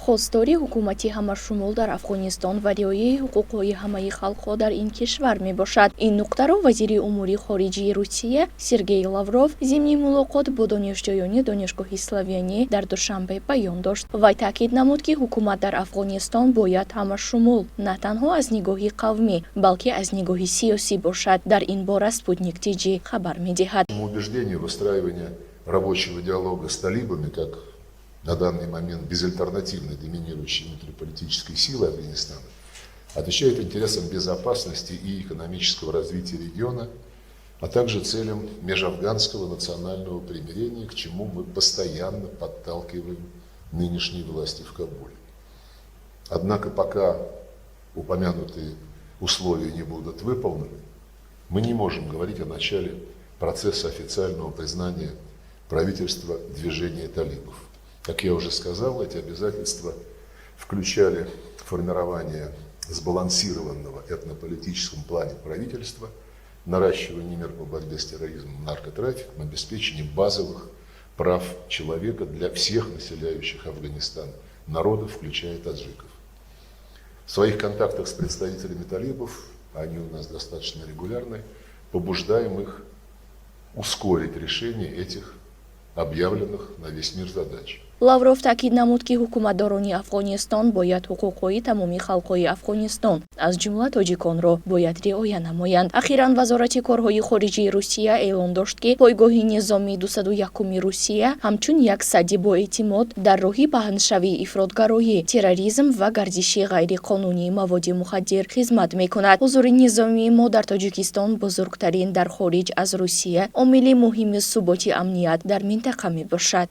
خواستاری حکومتی همشمول در افغانستان و رعایت حقوق‌های همه خلق‌ها در این کشور میباشد. این نکته را وزیر امور خارجه روسیه سرگئی لاوروف ضمن ملاقات با دانشجویان دانشگاه سلاویانی در دوشنبه بیان داشت. وی تاکید نمود که حکومت در افغانستان باید همشمول نه تنها از نگاه قومی بلکه از نگاه سیاسی باشد. در این باره سپوتنیک TG خبر می‌دهد. Убеждение выстраивания рабочего диалога с талибами как на данный момент безальтернативной доминирующей внутриполитической силы Афганистана отвечает интересам безопасности и экономического развития региона, а также целям межафганского национального примирения, к чему мы постоянно подталкиваем нынешние власти в Кабуле. Однако пока упомянутые условия не будут выполнены, мы не можем говорить о начале процесса официального признания правительства движения талибов. Как я уже сказал, эти обязательства включали формирование сбалансированного этнополитическом плане правительства, наращивание мер по борьбе с терроризмом, наркотрафиком, обеспечение базовых прав человека для всех населяющих Афганистан народов, включая таджиков. В своих контактах с представителями талибов, они у нас достаточно регулярны, побуждаем их ускорить решение этих объявленных на весь мир задач. лавров таъкид намуд ки ҳукуматдорони афғонистон бояд ҳуқуқҳои тамоми халқҳои афғонистон аз ҷумла тоҷиконро бояд риоя намоянд. ахиран вазорати корҳои хориҷии русия эълон дошт ки пойгоҳи низоми 201 русия ҳамчун як садди боэътимод дар роҳи паҳншавии ифротгароӣ, терроризм ва гардиши ғайриқонунии маводи мухаддир хизмат мекунад. ҳузури низомии мо дар тоҷикистон бузургтарин дар хориҷ аз русия омили муҳими суботи амният дар минтақа мебошад.